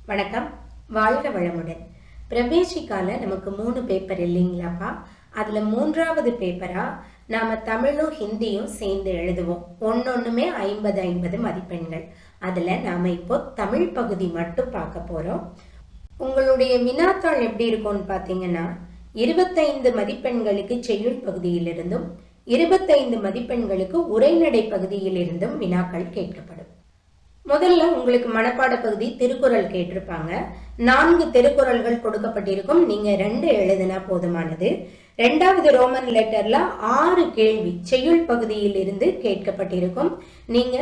வணக்கம். வாழ்க வளமுடன். பிரவேசிக்கால நமக்கு 3 பேப்பர் இல்லைங்களாப்பா? அதில் 3வது பேப்பராக நாம் தமிழும் ஹிந்தியும் சேர்ந்து எழுதுவோம். ஒன்னொன்றுமே 50-50 மதிப்பெண்கள். அதில் நாம் இப்போ தமிழ் பகுதி மட்டும் பார்க்க போகிறோம். உங்களுடைய வினாத்தாள் எப்படி இருக்கும்னு பார்த்தீங்கன்னா 25 மதிப்பெண்களுக்கு செய்யுள் பகுதியிலிருந்தும் 25 மதிப்பெண்களுக்கு உரைநடை பகுதியிலிருந்தும் வினாக்கள் கேட்கப்படும். முதல்ல உங்களுக்கு மனப்பாட பகுதி திருக்குறள் கேட்டிருப்பாங்க. 4 திருக்குறள்கள் கொடுக்கப்பட்டிருக்கும். நீங்க 2 எழுதினா போதுமானது. 2வது ரோமன் லெட்டர்ல 6 கேள்வி செய்யுள் பகுதியில் இருந்து கேட்கப்பட்டிருக்கும். நீங்க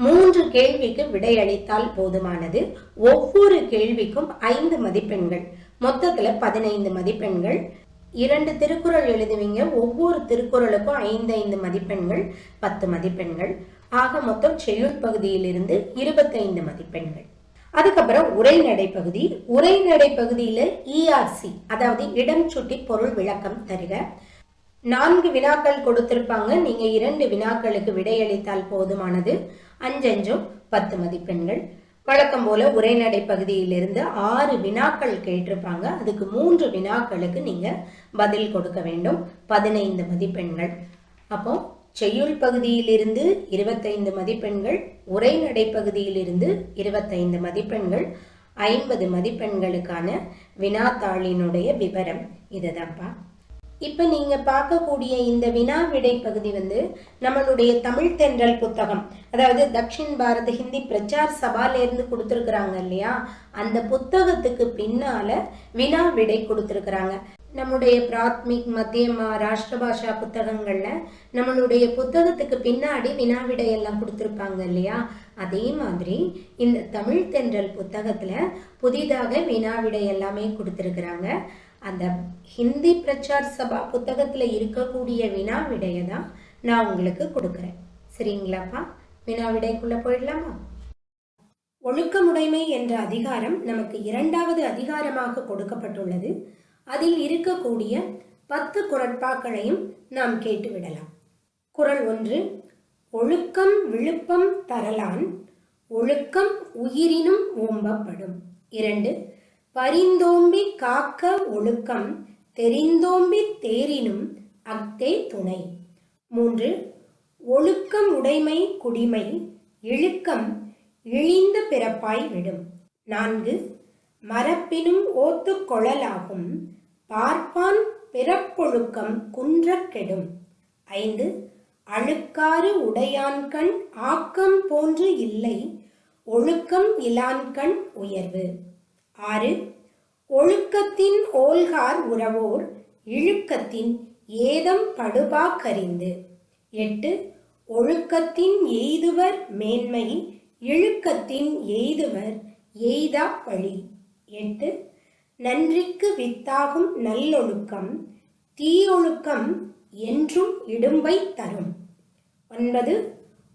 3 கேள்விக்கு விடையளித்தால் போதுமானது. ஒவ்வொரு கேள்விக்கும் 5 மதிப்பெண்கள், மொத்தத்துல 15 மதிப்பெண்கள். 2 திருக்குறள் எழுதுவீங்க. ஒவ்வொரு திருக்குறளுக்கும் 5-5 மதிப்பெண்கள், 10 மதிப்பெண்கள். ஆக மொத்தம் செய்யுள் பகுதியிலிருந்து 25 மதிப்பெண்கள். அதுக்கப்புறம் உரைநடை பகுதி. உரைநடை பகுதியில ERC, அதாவது இடம் சுட்டி பொருள் விளக்கம் தருக. 4 வினாக்கள் கொடுத்திருப்பாங்க. நீங்க 2 வினாக்களுக்கு விடையளித்தால் போதுமானது. 5-5 10 மதிப்பெண்கள். வழக்கம் போல உரைநடை பகுதியிலிருந்து 6 வினாக்கள் கேட்டிருப்பாங்க. அதுக்கு 3 வினாக்களுக்கு நீங்க பதில் கொடுக்க வேண்டும். 15 மதிப்பெண்கள். அப்போ செய்யுள் பகுதியிலிருந்து 25 மதிப்பெண்கள், உரைநடை பகுதியிலிருந்து 25 மதிப்பெண்கள், 50 மதிப்பெண்களுக்கான வினாத்தாளினுடைய விவரம் இதுதான்ப்பா. இப்போ நீங்கள் பார்க்கக்கூடிய இந்த வினா விடை பகுதி நம்மளுடைய தமிழ் தென்றல் புத்தகம், அதாவது தக்ஷின் பாரத ஹிந்தி பிரச்சார் சபாலேருந்து கொடுத்துருக்குறாங்க இல்லையா, அந்த புத்தகத்துக்கு பின்னால வினா விடை கொடுத்துருக்குறாங்க. நம்முடைய பிராத்மிக், மத்தியமா, ராஷ்டிரபாஷா புத்தகங்கள்ல நம்மளுடைய புத்தகத்துக்கு பின்னாடி வினாவிடை எல்லாம் கொடுத்துருப்பாங்க இல்லையா, அதே மாதிரி இந்த தமிழ் தென்றல் புத்தகத்துல புதிதாக வினாவிடை எல்லாமே கொடுத்துருக்குறாங்க. அந்த ஹிந்தி பிரச்சார் சபா புத்தகத்துல இருக்கக்கூடிய வினாவிடையை தான் நான் உங்களுக்கு கொடுக்குறேன். சரிங்களாப்பா? வினாவிடைக்குள்ள போயிடலாமா? ஒழுக்கமுடைமை என்ற அதிகாரம் நமக்கு 2வது அதிகாரமாக கொடுக்கப்பட்டுள்ளது. அதில் இருக்கக்கூடிய 10 குறட்பாக்களையும் நாம் கேட்டுவிடலாம். குறள் 1. ஒழுக்கம் விழுப்பம் தரலான், ஒழுக்கம் உயிரினும் ஓம்பப்படும். 2. பரிந்தோம்பி காக்க ஒழுக்கம், தெரிந்தோம்பி தேரினும் அக்தே துணை. 3. ஒழுக்கம் உடைமை குடிமை, இழுக்கம் இழிந்த பிறப்பாய் விடும். 4. மரப்பினும் ஓத்து கொழலாகும், பார்ப்பான் பிறப்பொழுக்கம் குன்றக் கெடும். 5. அழுக்காறு உடையான்கண் ஆக்கம் போன்று இல்லை, ஒழுக்கம் இலான்கண் உயர்வு. 6. ஒழுக்கத்தின் ஓல்கார் உறவோர், இழுக்கத்தின் ஏதம் படுபா கரிந்து. 8. ஒழுக்கத்தின் எய்துவர் மேன்மை, இழுக்கத்தின் எய்துவர் எய்தா பழி. 8. நன்றிக்கு வித்தாகும் நல்லொழுக்கம், தீயொழுக்கம் என்றும் இடும்பை தரும். 9.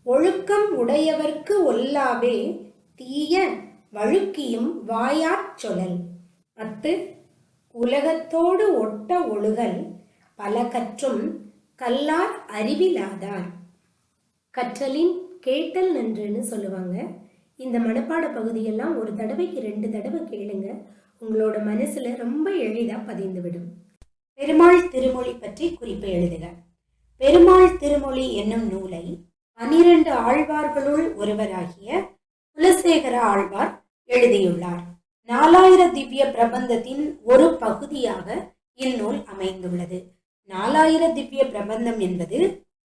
ஒழுக்கம் உடையவர்க்கு ஒல்லாவே, தீய வழுக்கியும் வாயாற் சொலல். 10. உலகத்தோடு ஒட்ட ஒழுகல், பல கற்றும் கல்லார் அறிவிலாதார். கற்றலின் கேட்டல் நன்றுன்னு சொல்லுவாங்க. இந்த மனப்பாட பகுதியெல்லாம் ஒரு தடவைக்கு 2 தடவை கேளுங்க. உங்களோட மனசுல ரொம்ப எளிதா பதிந்துவிடும். பெருமாள் திருமொழி பற்றி குறிப்பு எழுதுக. பெருமாள் திருமொழி என்னும் நூலை 12 ஆழ்வார்களுள் ஒருவராகிய குலசேகர ஆழ்வார் எழுதியுள்ளார். 4000 திவ்ய பிரபந்தத்தின் ஒரு பகுதியாக இந்நூல் அமைந்துள்ளது. 4000 திவ்ய பிரபந்தம் என்பது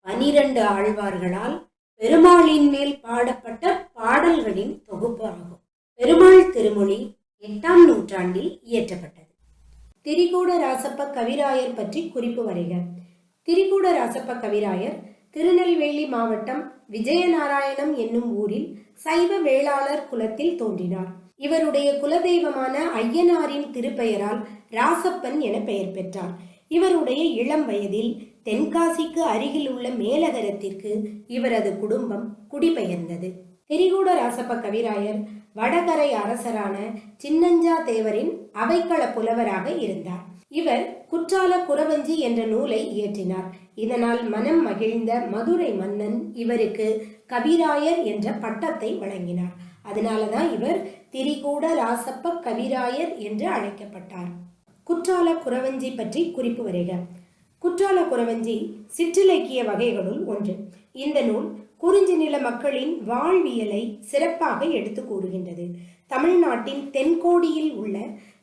12 ஆழ்வார்களால் பெருமாளின் மேல் பாடப்பட்ட பாடல்களின் தொகுப்பு ஆகும். பெருமாள் திருமொழி 8ஆம் நூற்றாண்டில் இயற்றப்பட்டது. திரிகூட ராசப்ப கவிராயர் பற்றி குறிப்பு வரைக. திரிகூட ராசப்ப கவிராயர் திருநெல்வேலி மாவட்டம் விஜயநாராயணம் என்னும் ஊரில் சைவ வேளாளர் குலத்தில் தோன்றினார். இவருடைய குலதெய்வமான ஐயனாரின் திருப்பெயரால் ராசப்பன் என பெயர் பெற்றார். இவருடைய இளம் வயதில் தென்காசிக்கு அருகில் உள்ள மேலகரத்திற்கு இவரது குடும்பம் குடிபெயர்ந்தது. திரிகூட ராசப்ப கவிராயர் வடகரை அரசரான சின்னஞ்சா தேவரின் அவைக்கள புலவராக இருந்தார். இவர் குற்றால குறவஞ்சி என்ற நூலை இயற்றினார். இதனால் மனம் மகிழ்ந்த மதுரை மன்னன் இவருக்கு கவிராயர் என்ற பட்டத்தை வழங்கினார். அதனாலதான் இவர் திரிகூட ராசப்ப கவிராயர் என்று அழைக்கப்பட்டார். குற்றால குறவஞ்சி பற்றி குறிப்பு வரைக. குற்றால குறவஞ்சி சிற்றிலக்கிய வகைகளுள் ஒன்று. இந்த நூல் குறிஞ்சி நில மக்களின் வாழ்வியலை சிறப்பாக எடுத்து கூறுகின்றது. தமிழ்நாட்டின் தென்கோடியில் உள்ள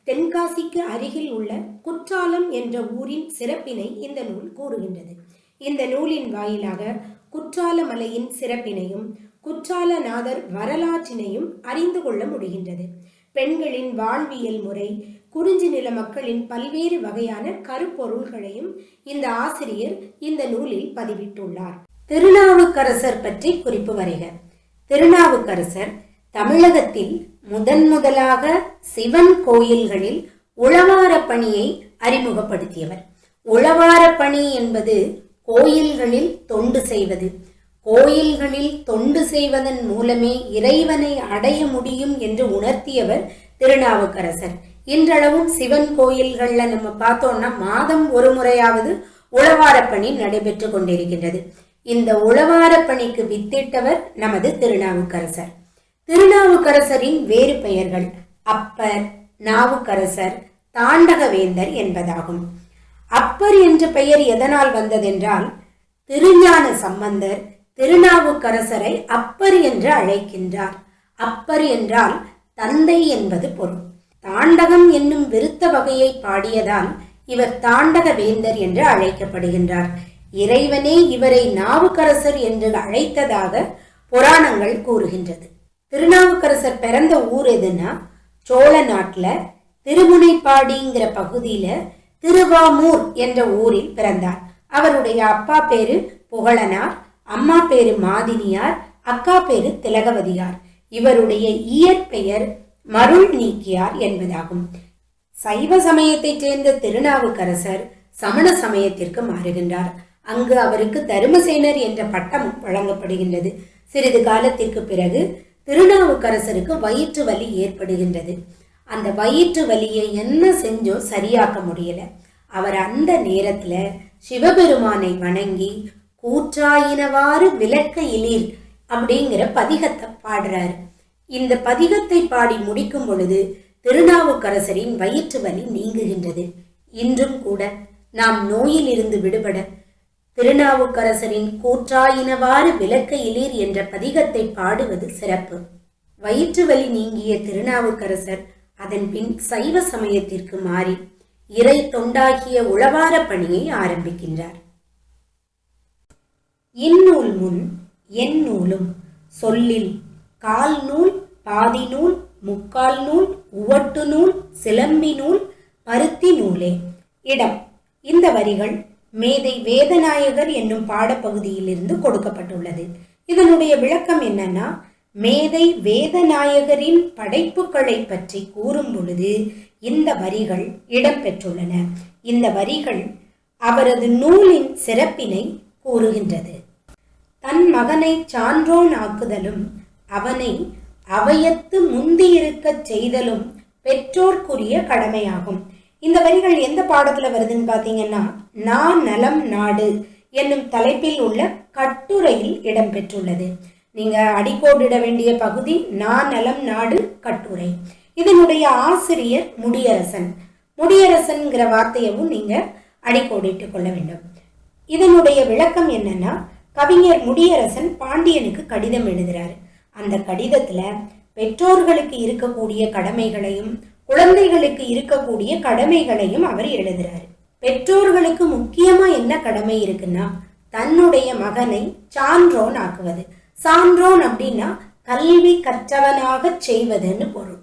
தென்காசிக்கு அருகில் உள்ள குற்றாலம் என்ற ஊரின் சிறப்பினை இந்த நூல் கூறுகின்றது. இந்த நூலின் வாயிலாக குற்றால மலையின் சிறப்பினையும் குற்றாலநாதர் வரலாற்றினையும் அறிந்து கொள்ள முடிகின்றது. பெண்களின் வாழ்வியல் முறை, குறிஞ்சி நில மக்களின் பல்வேறு வகையான கருப்பொருள்களையும் இந்த ஆசிரியர் இந்த நூலில் பதிவிட்டுள்ளார். திருநாவுக்கரசர் பற்றி குறிப்பு வரைக. திருநாவுக்கரசர் தமிழகத்தில் முதலாக சிவன் கோயில்களில் உழவார பணியை அறிமுகப்படுத்தியவர். உழவார பணி என்பது கோயில்களில் தொண்டு செய்வது. கோயில்களில் தொண்டு செய்வதன் மூலமே இறைவனை அடைய முடியும் என்று உணர்த்தியவர் திருநாவுக்கரசர். இன்றளவும் சிவன் கோயில்கள்ல நம்ம பார்த்தோம்னா மாதம் ஒரு முறையாவது உழவார பணி நடைபெற்று கொண்டிருக்கின்றது. இந்த உழவார பணிக்கு வித்திட்டவர் நமது திருநாவுக்கரசர். திருநாவுக்கரசரின் வேறு பெயர்கள் அப்பர், நாவுக்கரசர், தாண்டகவேந்தர் என்பதாகும். அப்பர் என்ற பெயர் எதனால் வந்ததென்றால், திருஞான சம்பந்தர் திருநாவுக்கரசரை அப்பர் என்று அழைக்கின்றார். அப்பர் என்றால் தந்தை என்பது பொருள். தாண்டகம் என்னும் விருத்த வகையை பாடியதால் இவர் தாண்டக வேந்தர் என்று அழைக்கப்படுகின்றார். இறைவனே இவரை நாவுக்கரசர் என்று அழைத்ததாக புராணங்கள் கூறுகின்றது. திருநாவுக்கரசர் பிறந்த ஊர் எதுன்னா, சோழ நாட்டுல திருமுனைப்பாடிங்கிற பகுதியில திருவாமூர் என்ற ஊரில் பிறந்தார். அவருடைய அப்பா பேரு புகழனார், அம்மா பேரு மாதினியார், அக்கா பேரு திலகவதியார். இவருடைய இயற்பெயர் மருள் நீக்கியார் என்பதாகும். சைவ சமயத்தைச் சேர்ந்த திருநாவுக்கரசர் சமண சமயத்திற்கு மாறுகின்றார். அங்கு அவருக்கு தருமசேனர் என்ற பட்டமும் வழங்கப்படுகின்றது. சிறிது காலத்திற்கு பிறகு திருநாவுக்கரசருக்கு வயிற்று வலி ஏற்படுகின்றது. அந்த வயிற்று வலியை என்ன செஞ்சோ சரியாக்க முடியல. அவர் அந்த நேரத்துல சிவபெருமானை வணங்கி கூற்றாயினவாறு விளக்க இலீர் அப்படிங்கிற பதிகத்தை பாடுறாரு. இந்த பதிகத்தை பாடி முடிக்கும் பொழுது திருநாவுக்கரசரின் வயிற்று வலி நீங்குகின்றது. இன்றும் கூட நாம் நோயில் இருந்து விடுபட திருநாவுக்கரசரின் கூற்றாயினவாறு விளக்க இலீர் என்ற பதிகத்தை பாடுவது சிறப்பு. வயிற்று வலி நீங்கிய திருநாவுக்கரசர் அதன் பின் சைவ சமயத்திற்கு மாறி இறை தொண்டாகிய உழவார பணியை ஆரம்பிக்கின்றார். இந்நூல் முன் என் நூலும் சொல்லில் கால் நூல், பாதி நூல், முக்கால் நூல், உவட்டு நூல், சிலம்பி நூல், பருத்தி நூலே. இடம்: இந்த வரிகள் மேதை வேதநாயகர் என்னும் பாடப்பகுதியில் இருந்து கொடுக்கப்பட்டுள்ளது. இதனுடைய விளக்கம் என்னன்னா, மேதை வேதநாயகரின் படைப்புகளை பற்றி கூறும் பொழுது இந்த வரிகள் இடம்பெற்றுள்ளன. இந்த வரிகள் அவரது நூலின் சிறப்பினை கூறுகின்றது. தன் மகனை சான்றோன் ஆக்குதலும் அவனை அவையத்து முந்தியிருக்க செய்தலும் பெற்றோர்க்குரிய கடமையாகும். இந்த வரிகள் எந்த பாடத்துல வருதுன்னு பாத்தீங்கன்னா, நான் நலம் நாடு என்னும் தலைப்பில் உள்ள கட்டுரையில் இடம்பெற்றுள்ளது. நீங்க அடிக்கோடிட வேண்டிய பகுதி நான் நலம் நாடு கட்டுரை. இதனுடைய ஆசிரியர் முடியரசன். முடியரசன்கிற வார்த்தையவும் நீங்க அடிக்கோடிட்டு கொள்ள வேண்டும். இதனுடைய விளக்கம் என்னன்னா, கவிஞர் முடியரசன் பாண்டியனுக்கு கடிதம் எழுதுறாரு. அந்த கடிதத்துல பெற்றோர்களுக்கு இருக்கக்கூடிய கடமைகளையும் குழந்தைகளுக்கு இருக்கக்கூடிய கடமைகளையும் அவர் எழுதுறாரு. பெற்றோர்களுக்கு முக்கியமா என்ன கடமை இருக்குன்னா, தன்னுடைய மகனை சான்றோன் ஆக்குவது. சான்றோன் அப்படின்னா கல்வி கற்றவனாக செய்வதுன்னு பொருள்.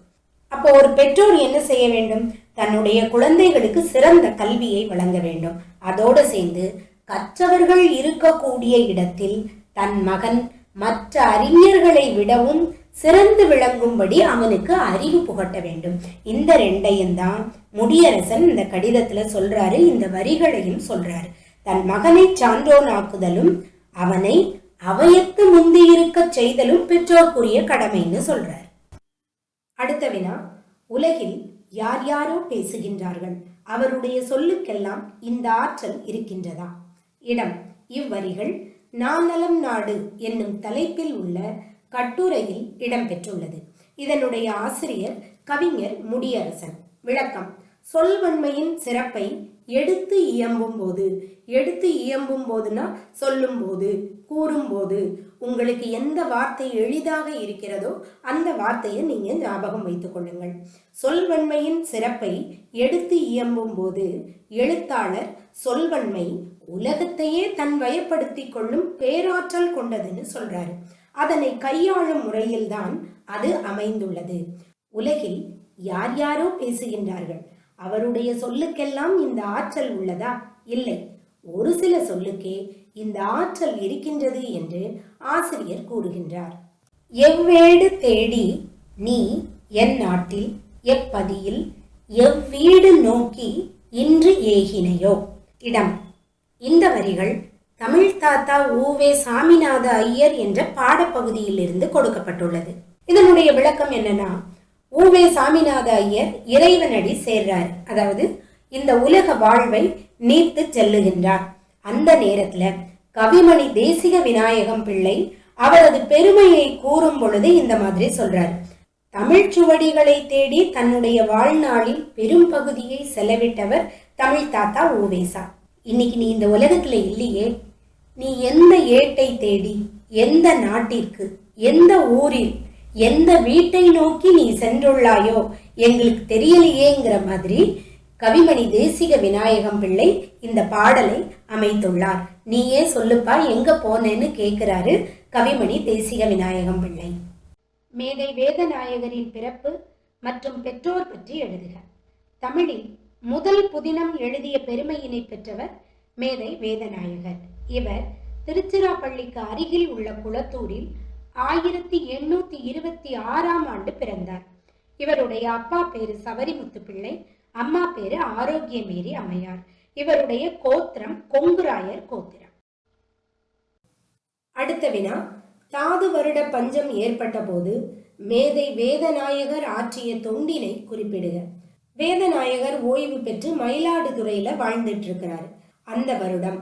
அப்போ ஒரு பெற்றோர் என்ன செய்ய வேண்டும்? தன்னுடைய குழந்தைகளுக்கு சிறந்த கல்வியை வழங்க வேண்டும். அதோடு சேர்ந்து கற்றவர்கள் இருக்கக்கூடிய இடத்தில் தன் மகன் மற்ற அறிஞர்களை விடவும் சிறந்து விளங்கும்படி அவனுக்கு அறிவு புகட்ட வேண்டும். இந்த ரெண்டையும் தான் முடியரசன் இந்த கடிதத்துல சொல்றாரு. இந்த வரிகளையும் சொல்றாரு. தன் மகனை சான்றோனாக்குதலும் அவனை அவையத்து முந்தியிருக்க செய்தலும் பெற்றோர்க்குரிய கடமைன்னு சொல்றார். அடுத்த வினா: உலகில் யார் யாரோ பேசுகின்றார்கள், அவருடைய சொல்லுக்கெல்லாம் இந்த ஆற்றல் இருக்கின்றதா? இடம்: இவ்வரிகள் நான் நலம் நாடு என்னும் தலைப்பில் உள்ள கட்டுரையில் இடம்பெற்றுள்ளது. இதனுடைய ஆசிரியர் கவிஞர் முடியரசன். விளக்கம்: சொல்வன்மையின் சிறப்பை எடுத்து இயம்பும் போது, எடுத்து இயம்பும் போதுனா சொல்லும் போது, கூறும்போது உங்களுக்கு எந்த வார்த்தை எளிதாக இருக்கிறதோ அந்த வார்த்தையை நீங்க ஞாபகம் வைத்துக் கொள்ளுங்கள். சொல்வன்மையின் சிறப்பை எடுத்து இயம்பும் போது எழுத்தாளர் சொல்வன்மை உலகத்தையே தன் வயப்படுத்தி கொள்ளும் பேராற்றல் கொண்டதுன்னு சொல்றாரு. அதனை கையாளும் முறையில்தான் அது அமைந்துள்ளது. உலகில் யார் யாரோ பேசுகின்றார்கள். அவருடைய சொல்லுக்கெல்லாம் இந்த ஆற்றல் உள்ளதா? இல்லை. ஒரு சில சொல்லுக்கே இந்த ஆற்றல் இருக்கின்றது என்று ஆசிரியர் கூறுகின்றார். எவ்வேடு தேடி நீ என் நாட்டில் எப்பதியில் எவ்வீடு நோக்கி இன்று ஏகினையோ. இடம்: இந்த வரிகள் தமிழ் தாத்தா உ.வே. சாமிநாத ஐயர் என்ற பாடப்பகுதியில் இருந்து கொடுக்கப்பட்டுள்ளது. இதனுடைய விளக்கம் என்னன்னா, உ.வே. சாமிநாத ஐயர் இறைவனடி சேர்றார். அதாவது இந்த உலக வாழ்வை நீத்து செல்லுகின்றார். அந்த நேரத்துல கவிமணி தேசிக விநாயகம் பிள்ளை அவரது பெருமையை கூறும் பொழுது இந்த மாதிரி சொல்றார். தமிழ் சுவடிகளை தேடி தன்னுடைய வாழ்நாளில் பெரும் பகுதியை செலவிட்டவர் தமிழ் தாத்தா உ.வே.சா. இன்னைக்கு நீ இந்த உலகத்துல இல்லையே, நீ எந்த ஏட்டை தேடி, எந்த நாட்டிற்கு, எந்த ஊரில், எந்த வீட்டை நோக்கி நீ சென்றுள்ளாயோ எங்களுக்கு தெரியலையேங்கிற மாதிரி கவிமணி தேசிக விநாயகம் பிள்ளை இந்த பாடலை அமைத்துள்ளார். நீயே சொல்லுப்பா எங்க போனேன்னு கேட்கிறாரு கவிமணி தேசிக விநாயகம் பிள்ளை. மேதை வேதநாயகரின் பிறப்பு மற்றும் பெற்றோர் பற்றி எழுதுக. தமிழில் முதல் புதினம் எழுதிய பெருமையினை பெற்றவர் மேதை வேதநாயகர். இவர் திருச்சிராப்பள்ளிக்கு அருகில் உள்ள குளத்தூரில் 1826ஆம் ஆண்டு பிறந்தார். இவருடைய அப்பா பேரு சவரிமுத்து பிள்ளை, அம்மா பேரு ஆரோக்கியமேரி அம்மையார். இவருடைய கோத்திரம் கொங்குராயர் கோத்திரம். அடுத்த வினா: தாது வருட பஞ்சம் ஏற்பட்ட போது மேதை வேதநாயகர் ஆற்றிய தொண்டினை குறிப்பிடுக. வேதநாயகர் ஓய்வு பெற்று மயிலாடுதுறையில வாழ்ந்துட்டு இருக்கிறாரு. அந்த வருடம்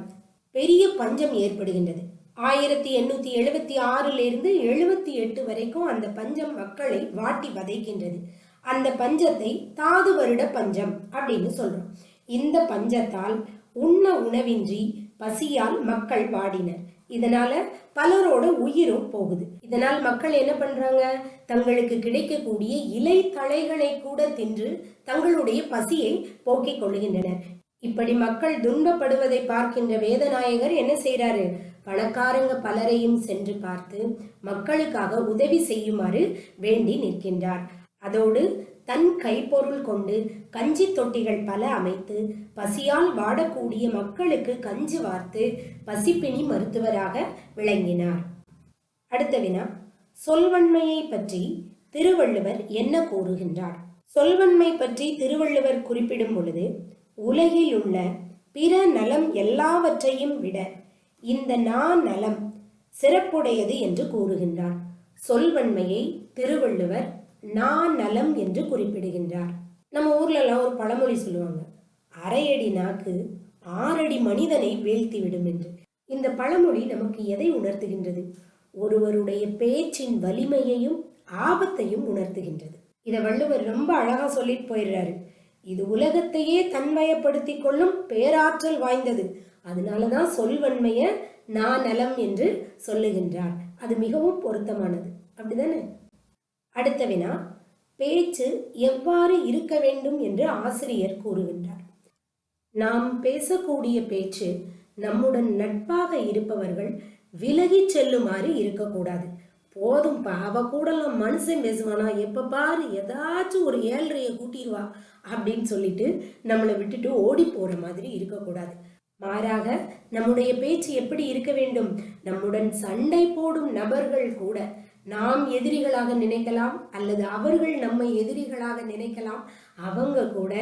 பெரிய பஞ்சம் ஏற்படுகின்றது. 1876 78 வரைக்கும் அந்த பஞ்சம் மக்களை வாட்டி வதைக்கின்றது. அந்த பஞ்சத்தை தாது வருட பஞ்சம் அப்படின்னு சொல்றோம். இந்த பஞ்சத்தால் உண்ண உணவின்றி பசியால் மக்கள் வாடினர். இதனால பலரோட உயிரும் போகுது. இதனால் மக்கள் என்ன பண்றாங்க, தங்களுக்கு கிடைக்கக்கூடிய இலை தழைகளை கூட தின்று தங்களுடைய பசியை போக்கிக் கொள்கின்றனர். இப்படி மக்கள் துன்பப்படுவதை பார்க்கின்ற வேதநாயகர் என்ன செய்யறாரு, பணக்காரங்க பலரையும் சென்று பார்த்து மக்களுக்காக உதவி செய்யுமாறு வேண்டி நிற்கின்றார். அதோடு தன் கைப்பொருள் கொண்டு கஞ்சி தொட்டிகள் பல அமைத்து பசியால் வாடக்கூடிய மக்களுக்கு கஞ்சி வார்த்து பசிப்பிணி மருத்துவராக விளங்கினார். அடுத்த வினா: சொல்வன்மையை பற்றி திருவள்ளுவர் என்ன கூறுகின்றார்? சொல்வன்மை பற்றி திருவள்ளுவர் குறிப்பிடும் பொழுது, உலகில் உள்ள பிற நலம் எல்லாவற்றையும் விட இந்த நலம் சிறப்புடையது என்று கூறுகின்றார். சொல்வன்மையை திருவள்ளுவர் நலம் என்று குறிப்பிடுகின்றார். நம்ம ஊர்ல எல்லாம் ஒரு பழமொழி சொல்லுவாங்க, அரையடி நாக்கு 6 அடி மனிதனை வீழ்த்தி விடும் என்று. இந்த பழமொழி நமக்கு எதை உணர்த்துகின்றது? ஒருவருடைய பேச்சின் வலிமையையும் ஆபத்தையும் உணர்த்துகின்றது. இதை வள்ளுவர் ரொம்ப அழகா சொல்லிட்டு போயிடுறாரு. இது உலகத்தையே தன்வயப்படுத்தி கொள்ளும் பேராற்றல் வாய்ந்தது. அதனாலதான் சொல்வன்மைய நலம் என்று சொல்லுகின்றார். அது மிகவும் பொருத்தமானது. அப்படிதானே? அடுத்த வினா: பேச்சு எவ்வாறு இருக்க வேண்டும் என்று ஆசிரியர் கூறுகின்றார். நாம் பேசக்கூடிய பேச்சு நம்முடன் நட்பாக இருப்பவர்கள் விலகி செல்லுமாறு இருக்கக்கூடாது. போதும் அவ கூட மனுஷன் பேசுவானா, எப்ப பாரு ஏதாச்சும் ஒரு 7:30 கூட்டிடுவா அப்படின்னு சொல்லிட்டு நம்மளை விட்டுட்டு ஓடி போற மாதிரி இருக்கக்கூடாது. மாறாக நம்முடைய பேச்சு எப்படி இருக்க வேண்டும், நம்முடன் சண்டை போடும் நபர்கள் கூட நாம் எதிரிகளாக நினைக்கலாம், அல்லது அவர்கள் நம்மை எதிரிகளாக நினைக்கலாம். அவங்க கூட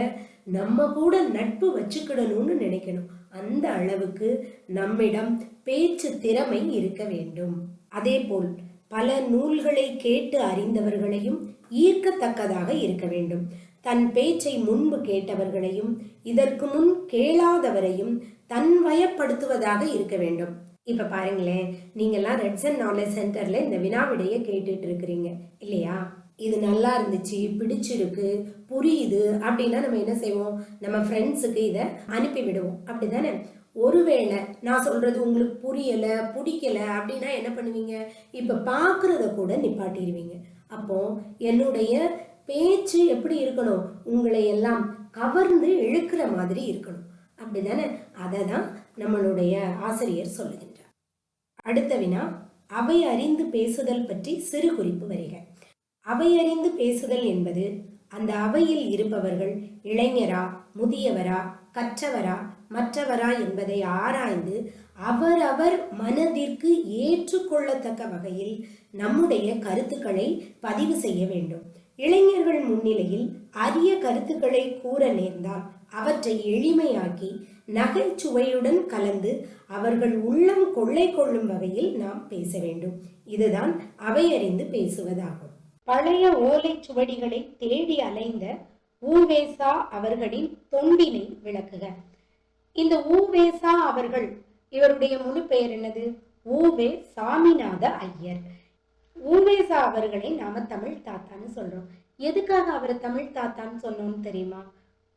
நம்ம கூட நட்பு வச்சுக்கிடணும்னு நினைக்கணும். அந்த அளவுக்கு நம்மிடம் பேச்சு திறமை இருக்க வேண்டும். அதே போல் பல நூல்களை கேட்டு அறிந்தவர்களையும் ஈர்க்கத்தக்கதாக இருக்க வேண்டும். தன் பேச்சை முன்பு கேட்டவர்களையும் இதற்கு முன் கேளாதவரையும் தன்வயப்படுத்துவதாக இருக்க வேண்டும். இப்ப பாருங்களேன், நீங்கெல்லாம் ரெட்சன் நாலேஜ் சென்டர்ல இந்த வினாவிடைய கேட்டுட்டு இருக்கிறீங்க இல்லையா? இது நல்லா இருந்துச்சு, பிடிச்சிருக்கு, புரியுது அப்படின்னா நம்ம என்ன செய்வோம், நம்ம ஃப்ரெண்ட்ஸுக்கு இதை அனுப்பி விடுவோம், அப்படிதானே? ஒருவேளை நான் சொல்றது உங்களுக்கு புரியல, பிடிக்கல அப்படின்னா என்ன பண்ணுவீங்க, இப்ப பாக்குறத கூட நிப்பாட்டிடுவீங்க. அப்போ என்னுடைய பேச்சு எப்படி இருக்கணும், உங்களை எல்லாம் கவர்ந்து இழுக்கிற மாதிரி இருக்கணும், அப்படிதானே? அதை தான் நம்மளுடைய ஆசிரியர் சொல்லுகின்றார். அடுத்த வினா, அவை அறிந்து பேசுதல் பற்றி சிறு குறிப்பு வருக. அவை அறிந்து பேசுதல் என்பது அந்த அவையில் இருப்பவர்கள் இளைஞரா, முதியவரா, கற்றவரா, மற்றவரா என்பதை ஆராய்ந்து அவரவர் மனதிற்கு ஏற்றுக்கொள்ளத்தக்க வகையில் நம்முடைய கருத்துக்களை பதிவு செய்ய வேண்டும். இளைஞர்கள் முன்னிலையில் அரிய கருத்துக்களை கூற நேர்ந்தால் அவற்றை எளிமையாக்கி நகைச்சுவையுடன் கலந்து அவர்கள் உள்ளம் கொள்ளை கொள்ளும் வகையில் நாம் பேச வேண்டும். இதுதான் அவையறிந்து பேசுவதாகும். பழைய ஓலை சுவடிகளை தேடி அலைந்த ஊவேசா அவர்களின் தொண்டினை விளக்குக. இந்த ஊவேசா அவர்கள், இவருடைய முழு பெயர் என்னது? ஊவே சாமிநாத ஐயர். ஊவேசா அவர்களை நாம தமிழ் தாத்தான்னு சொல்றோம். எதுக்காக அவரை தமிழ் தாத்தான்னு சொன்னோம்னு தெரியுமா?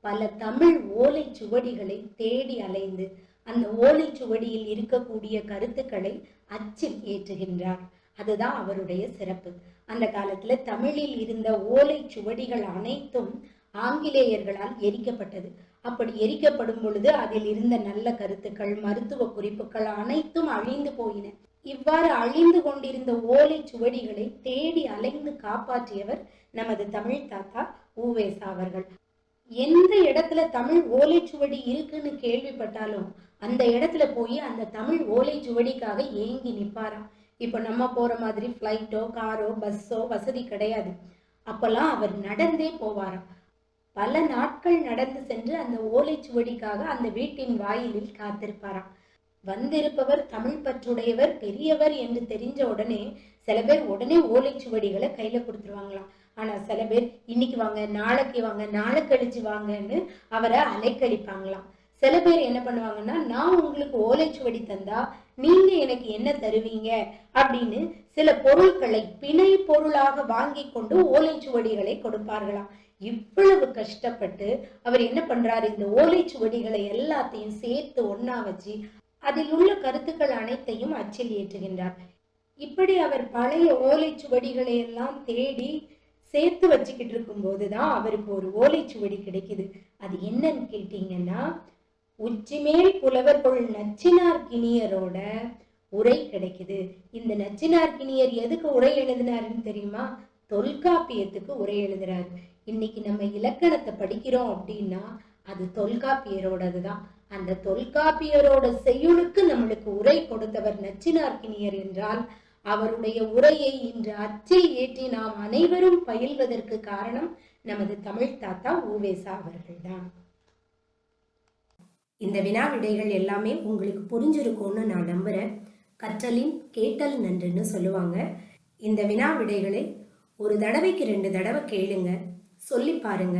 பல தமிழ் ஓலை சுவடிகளை தேடி அலைந்து அந்த ஓலை சுவடியில் இருக்கக்கூடிய கருத்துக்களை அச்சில் ஏற்றுகின்றார். அதுதான் அவருடைய சிறப்பு. அந்த காலத்துல தமிழில் இருந்த ஓலை சுவடிகள் அனைத்தும் ஆங்கிலேயர்களால் எரிக்கப்பட்டது. அப்படி எரிக்கப்படும் பொழுது அதில் இருந்த நல்ல கருத்துக்கள், மருத்துவ குறிப்புகள் அனைத்தும் அழிந்து போயின. இவ்வாறு அழிந்து கொண்டிருந்த ஓலை சுவடிகளை தேடி அலைந்து காப்பாற்றியவர் நமது தமிழ் தாத்தா ஊவேசா அவர்கள். எந்த இடத்துல தமிழ் ஓலைச்சுவடி இருக்குன்னு கேள்விப்பட்டாலும் அந்த இடத்துல போய் அந்த தமிழ் ஓலைச்சுவடிக்காக ஏங்கி நிற்பாராம். இப்போ நம்ம போற மாதிரி ஃப்ளைட்டோ, காரோ, பஸ்ஸோ வசதி கிடையாது. அப்பெல்லாம் அவர் நடந்தே போவாராம். பல நாட்கள் நடந்து சென்று அந்த ஓலைச்சுவடிக்காக அந்த வீட்டின் வாயிலில் காத்திருப்பாராம். வந்திருப்பவர் தமிழ் பற்றுடையவர், பெரியவர் என்று தெரிஞ்ச உடனே சில பேர் உடனே ஓலைச்சுவடிகளை கையில கொடுத்துருவாங்களாம். ஆனா சில பேர் இன்னைக்கு வாங்க, நாளைக்கு வாங்க, நாளை கழிச்சு வாங்கன்னு அவரை அலைக்கழிப்பாங்களாம். சில பேர் என்ன பண்ணுவாங்கன்னா, நான் உங்களுக்கு ஓலைச்சுவடி தந்தா நீங்க எனக்கு என்ன தருவீங்க அப்படின்னு சில பொருட்களை பிணை பொருளாக வாங்கி கொண்டு ஓலைச்சுவடிகளை கொடுப்பார்களாம். இவ்வளவு கஷ்டப்பட்டு அவர் என்ன பண்றாரு, இந்த ஓலைச்சுவடிகளை எல்லாத்தையும் சேர்த்து ஒன்னா வச்சு அதில் உள்ள கருத்துக்கள் அனைத்தையும் அச்சில் ஏற்றுகின்றார். இப்படி அவர் பழைய ஓலைச்சுவடிகளை எல்லாம் தேடி சேர்த்து வச்சுக்கிட்டு இருக்கும் போதுதான் அவருக்கு ஒரு ஓலைச்சுவடி கிடைக்குது. அது என்னன்னு கேட்டீங்கன்னா, உச்சிமேல் புலவர்கள் நச்சினார்க்கினியரோட உரை கிடைக்குது. இந்த நச்சினார்க்கினியர் எதுக்கு உரை எழுதினாருன்னு தெரியுமா? தொல்காப்பியத்துக்கு உரை எழுதுறாரு. இன்னைக்கு நம்ம இலக்கணத்தை படிக்கிறோம் அப்படின்னா அது தொல்காப்பியரோடதுதான். அந்த தொல்காப்பியரோட செய்யுளுக்கு நம்மளுக்கு உரை கொடுத்தவர் நச்சினார்க்கினியர் என்றால் அவருடைய உரையை இன்று அச்சில் ஏற்றி நாம் அனைவரும் பயில்வதற்கு காரணம் நமது தமிழ் தாத்தா ஊவேசா அவர்கள்தான். இந்த வினா விடைகள் எல்லாமே உங்களுக்கு புரிஞ்சிருக்கும்னு நான் நம்புறேன். கற்றலின் கேட்டல் நன்றுன்னு சொல்லுவாங்க. இந்த வினா விடைகளை ஒரு தடவைக்கு 2 தடவை கேளுங்க, சொல்லி பாருங்க,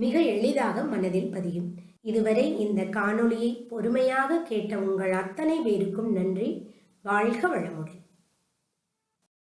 மிக எளிதாக மனதில் பதியும். இதுவரை இந்த காணொளியை பொறுமையாக கேட்ட உங்கள் அத்தனை பேருக்கும் நன்றி. வாழ்க வளமுடன்.